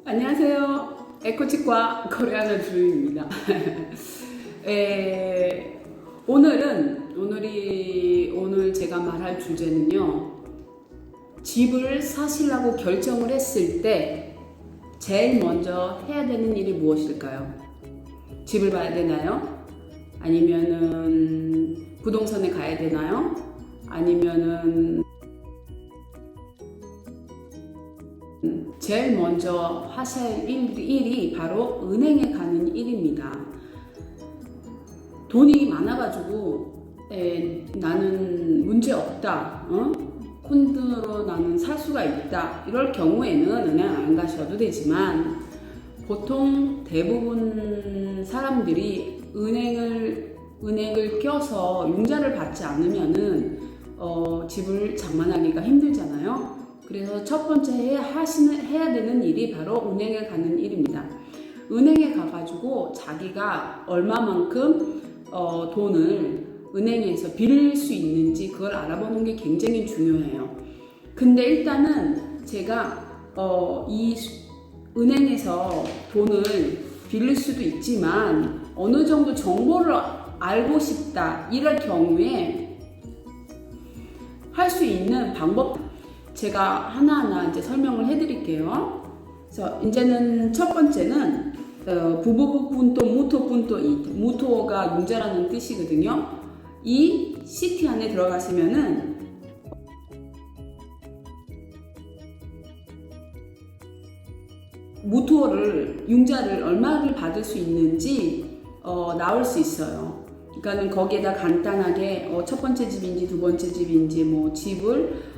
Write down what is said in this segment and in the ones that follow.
안녕하세요. 에코치과 코레아노 주입니다. 오늘 제가 말할 주제는요. 집을 사시려고 결정을 했을 때 제일 먼저 해야 되는 일이 무엇일까요? 집을 봐야 되나요? 아니면은 부동산에 가야 되나요? 아니면은 제일 먼저 하실 일이 바로 은행에 가는 일입니다. 돈이 많아가지고 나는 문제 없다, 콘도로 나는 살 수가 있다, 이럴 경우에는 은행 안 가셔도 되지만 보통 대부분 사람들이 은행을 껴서 융자를 받지 않으면은 집을 장만하기가 힘들잖아요. 그래서 첫 번째 해야 되는 일이 바로 은행에 가는 일입니다. 은행에 가가지고 자기가 얼마만큼 돈을 은행에서 빌릴 수 있는지 그걸 알아보는 게 굉장히 중요해요. 근데 일단은 제가 이 은행에서 돈을 빌릴 수도 있지만 어느 정도 정보를 알고 싶다 이럴 경우에 할 수 있는 방법 제가 하나하나 이제 설명을 해드릴게요. 그래서 이제는 첫 번째는 부부분토 무토분토 무토가 융자라는 뜻이거든요. 이 시티 안에 들어가시면은 무토를 융자를 얼마를 받을 수 있는지 나올 수 있어요. 그러니까는 거기에다 간단하게 첫 번째 집인지 두 번째 집인지 뭐 집을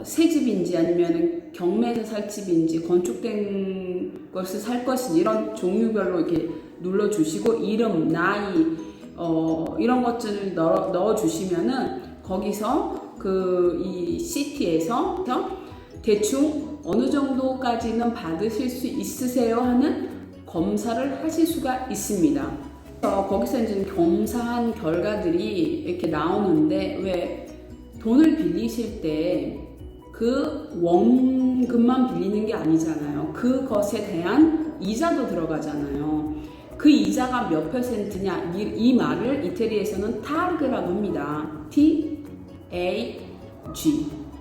새 집인지 아니면 경매에서 살 집인지 건축된 것을 살 것인지 이런 종류별로 이렇게 눌러주시고 이름, 나이 이런 것들을 넣어주시면은 거기서 이 시티에서 대충 어느 정도까지는 받으실 수 있으세요 하는 검사를 하실 수가 있습니다. 거기서 이제 검사한 결과들이 이렇게 나오는데 왜 돈을 빌리실 때 그 원금만 빌리는 게 아니잖아요. 그것에 대한 이자도 들어가잖아요. 그 이자가 몇 %냐 이 말을 이태리에서는 타르그라고 합니다. TAG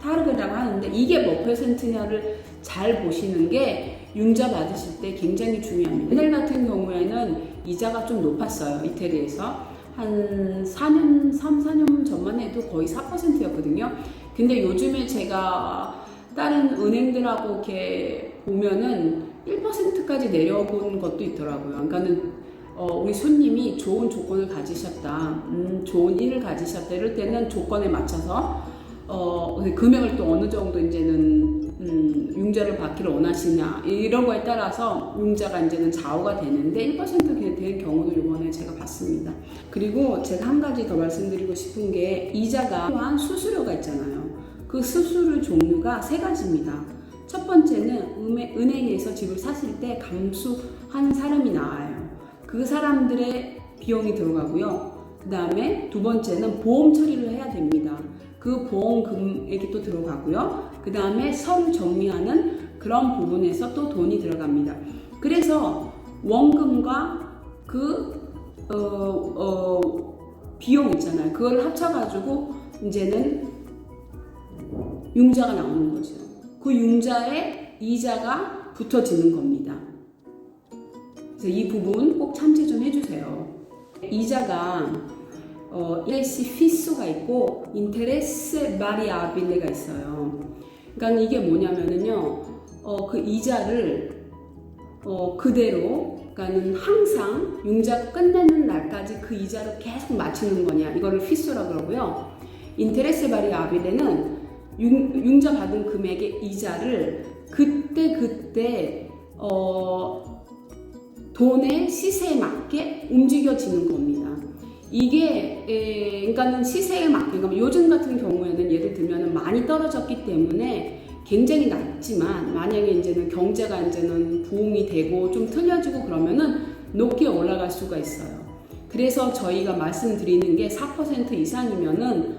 타르그라고 하는데 이게 몇 %냐를 잘 보시는 게 융자 받으실 때 굉장히 중요합니다. 옛날 같은 경우에는 이자가 좀 높았어요. 이태리에서 한 3, 4년 전만 해도 거의 4%였거든요. 근데 요즘에 제가 다른 은행들하고 이렇게 보면은 1%까지 내려본 것도 있더라고요. 그러니까는 우리 손님이 좋은 조건을 가지셨다, 좋은 일을 가지셨다 이럴 때는 조건에 맞춰서 금액을 또 어느 정도 이제는 융자를 받기를 원하시냐 이런 거에 따라서 융자가 이제는 좌우가 되는데 1% 된 경우도 이번에 제가 봤습니다. 그리고 제가 한 가지 더 말씀드리고 싶은 게 이자가 필요한 수수료가 있잖아요. 그 수수료 종류가 세 가지입니다. 첫 번째는 은행에서 집을 사실 때 감수하는 사람이 나와요. 그 사람들의 비용이 들어가고요. 그 다음에 두 번째는 보험 처리를 해야 됩니다. 그 보험 금액이 또 들어가고요. 그 다음에 서류 정리하는 그런 부분에서 또 돈이 들어갑니다. 그래서 원금과 그 비용 있잖아요. 그걸 합쳐가지고 이제는 융자가 나오는 거죠. 그 융자에 이자가 붙어지는 겁니다. 그래서 이 부분 꼭 참조 좀 해주세요. 이자가 interessi fisso가 있고 interesse variable가 있어요. 그러니까 이게 뭐냐면은요, 그 이자를 그대로, 그러니까는 항상 융자 끝내는 날까지 그 이자를 계속 맞추는 거냐, 이거를 fisso라고 그러고요. interesse variable는 융자 받은 금액의 이자를 그때 돈의 시세에 맞게 움직여지는 겁니다. 이게 그러니까는 시세에 맞게, 그러니까 요즘 같은 경우에는 예를 들면 많이 떨어졌기 때문에 굉장히 낮지만 만약에 이제는 경제가 이제는 부흥이 되고 좀 틀려지고 그러면은 높게 올라갈 수가 있어요. 그래서 저희가 말씀드리는 게 4% 이상이면은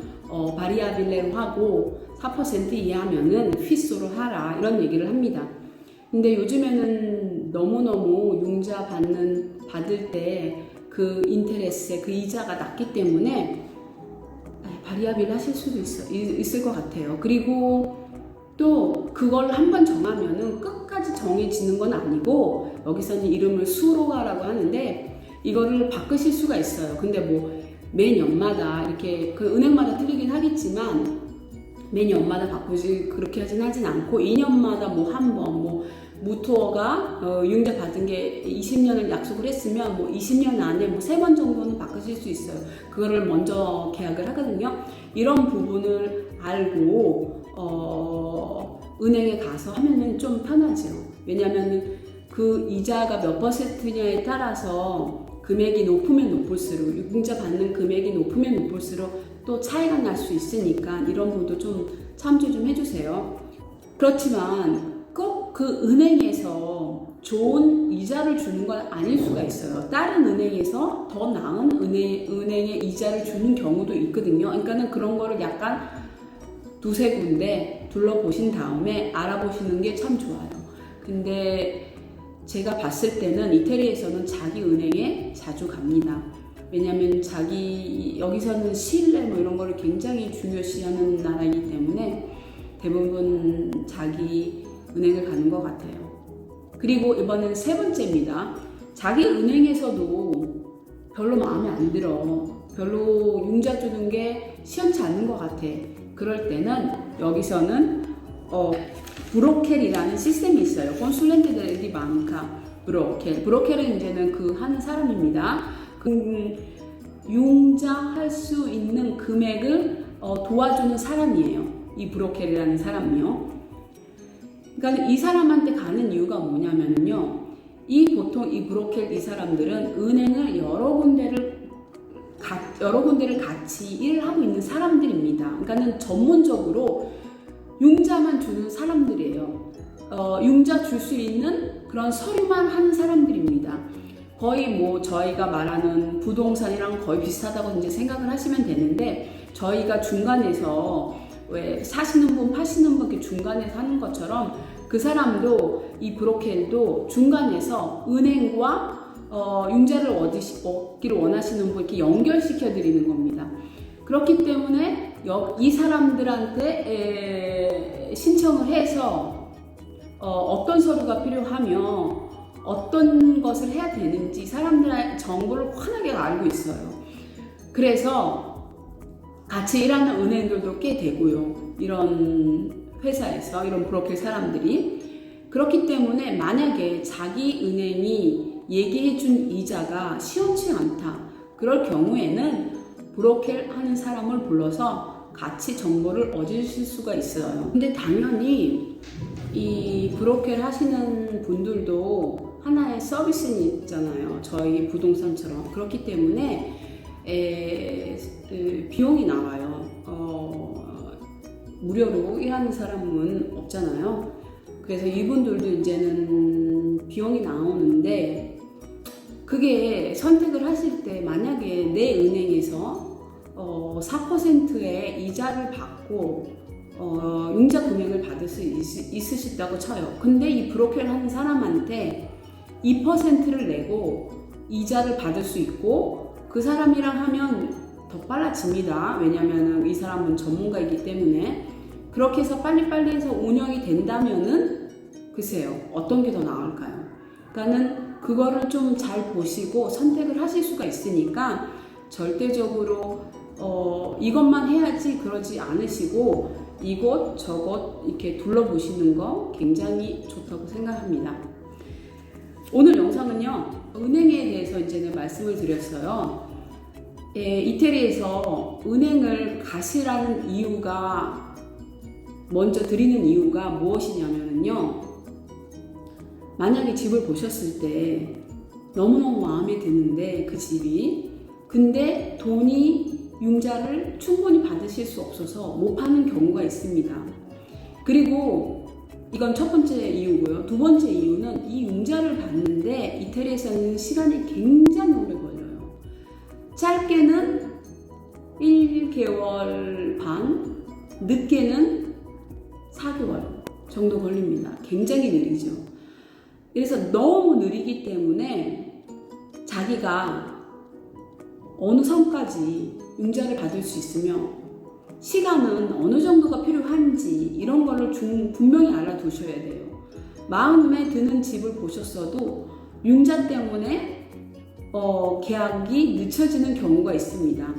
바리아빌레로 하고 4% 이하면은 피소로 하라 이런 얘기를 합니다. 근데 요즘에는 너무너무 융자 받을 때 그 인터레스의 그 이자가 낮기 때문에 바리아빌 하실 수도 있을 것 같아요. 그리고 또 그걸 한번 정하면은 끝까지 정해지는 건 아니고, 여기서는 이름을 수로가라고 하는데 이거를 바꾸실 수가 있어요. 근데 뭐 매년마다 이렇게 그 은행마다 틀리긴 하겠지만 매년마다 바꾸지 그렇게 하진 않고 2년마다 뭐 한 번 뭐 무토어가 융자 받은 게 20년을 약속을 했으면 뭐 20년 안에 뭐 3번 정도는 바꾸실 수 있어요. 그거를 먼저 계약을 하거든요. 이런 부분을 알고 은행에 가서 하면은 좀 편하죠. 왜냐하면 그 이자가 몇 퍼센트냐에 따라서 금액이 높으면 높을수록, 융자 받는 금액이 높으면 높을수록 또 차이가 날 수 있으니까 이런 부분도 좀 참조 좀 해주세요. 그렇지만 꼭 그 은행에서 좋은 이자를 주는 건 아닐 수가 있어요. 다른 은행에서 더 나은 은행의 이자를 주는 경우도 있거든요. 그러니까는 그런 거를 약간 두세 군데 둘러보신 다음에 알아보시는 게 참 좋아요. 근데 제가 봤을 때는 이태리에서는 자기 은행에 자주 갑니다. 왜냐하면 여기서는 신뢰 뭐 이런 거를 굉장히 중요시하는 나라이기 때문에 대부분 자기 은행을 가는 것 같아요. 그리고 이번엔 3번째입니다. 자기 은행에서도 별로 마음에 안 들어. 별로 융자 주는 게 시원치 않는 것 같아. 그럴 때는 여기서는 브로켈이라는 시스템이 있어요. Consulente di banca, 브로켈. 브로켈은 이제는 그 하는 사람입니다. 융자할 수 있는 금액을 도와주는 사람이에요. 이 브로켈이라는 사람이요. 그러니까 이 사람한테 가는 이유가 뭐냐면요. 보통 이 브로켈 이 사람들은 은행을 여러 군데를 같이 일을 하고 있는 사람들입니다. 그러니까는 전문적으로 융자만 주는 사람들이에요. 융자 줄 수 있는 그런 서류만 하는 사람들입니다. 거의 뭐 저희가 말하는 부동산이랑 거의 비슷하다고 이제 생각을 하시면 되는데, 저희가 중간에서 왜 사시는 분 파시는 분 이렇게 중간에서 하는 것처럼 그 사람도, 이 브로켈도 중간에서 은행과 융자를 얻기를 원하시는 분 이렇게 연결시켜 드리는 겁니다. 그렇기 때문에 이 사람들한테 신청을 해서 어떤 서류가 필요하며 어떤 것을 해야 되는지 사람들의 정보를 환하게 알고 있어요. 그래서 같이 일하는 은행들도 꽤 되고요. 이런 회사에서, 이런 브로ker 사람들이. 그렇기 때문에 만약에 자기 은행이 얘기해준 이자가 시원치 않다. 그럴 경우에는 브로ker 하는 사람을 불러서 같이 정보를 얻으실 수가 있어요. 근데 당연히 이 브로ker 하시는 분들도 하나의 서비스는 있잖아요. 저희 부동산처럼. 그렇기 때문에 비용이 나와요. 무료로 일하는 사람은 없잖아요. 그래서 이분들도 이제는 비용이 나오는데, 그게 선택을 하실 때 만약에 내 은행에서 4%의 이자를 받고 융자 금액을 받을 수 있으시다고 쳐요. 근데 이 브로커를 하는 사람한테 2%를 내고 이자를 받을 수 있고, 그 사람이랑 하면 더 빨라집니다. 왜냐면 이 사람은 전문가이기 때문에. 그렇게 해서 빨리빨리 해서 운영이 된다면은 글쎄요, 어떤 게 더 나을까요? 그러니까는 그거를 좀 잘 보시고 선택을 하실 수가 있으니까 절대적으로 이것만 해야지 그러지 않으시고 이곳 저곳 이렇게 둘러보시는 거 굉장히 좋다고 생각합니다. 오늘 영상은요, 은행에 대해서 이제는 말씀을 드렸어요. 이태리에서 은행을 가시라는 이유가, 먼저 드리는 이유가 무엇이냐면요, 만약에 집을 보셨을 때 너무너무 마음에 드는데 그 집이, 근데 돈이 융자를 충분히 받으실 수 없어서 못 파는 경우가 있습니다. 그리고 이건 첫 번째 이유고요. 두 번째 이유는 이 융자를 받는데 이태리에서는 시간이 굉장히 오래 걸려요. 짧게는 1개월 반, 늦게는 4개월 정도 걸립니다. 굉장히 느리죠. 그래서 너무 느리기 때문에 자기가 어느 선까지 융자를 받을 수 있으며 시간은 어느 정도가 필요한지 이런 거를 분명히 알아두셔야 돼요. 마음에 드는 집을 보셨어도 융자 때문에 계약이 늦춰지는 경우가 있습니다.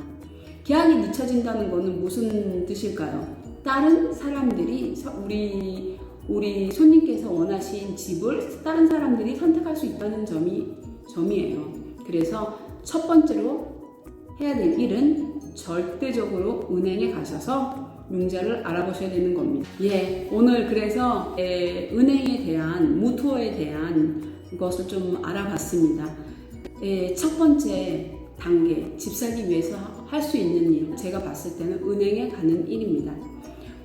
계약이 늦춰진다는 것은 무슨 뜻일까요? 다른 사람들이 우리 손님께서 원하신 집을 다른 사람들이 선택할 수 있다는 점이에요. 그래서 첫 번째로 해야 될 일은 절대적으로 은행에 가셔서 융자를 알아보셔야 되는 겁니다. 오늘 그래서 은행에 대한 무투어에 대한 것을 좀 알아봤습니다. 첫 번째 단계, 집 사기 위해서 할 수 있는 일, 제가 봤을 때는 은행에 가는 일입니다.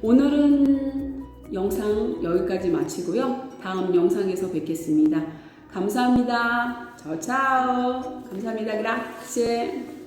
오늘은 영상 여기까지 마치고요. 다음 영상에서 뵙겠습니다. 감사합니다. 차오. 감사합니다. grazie.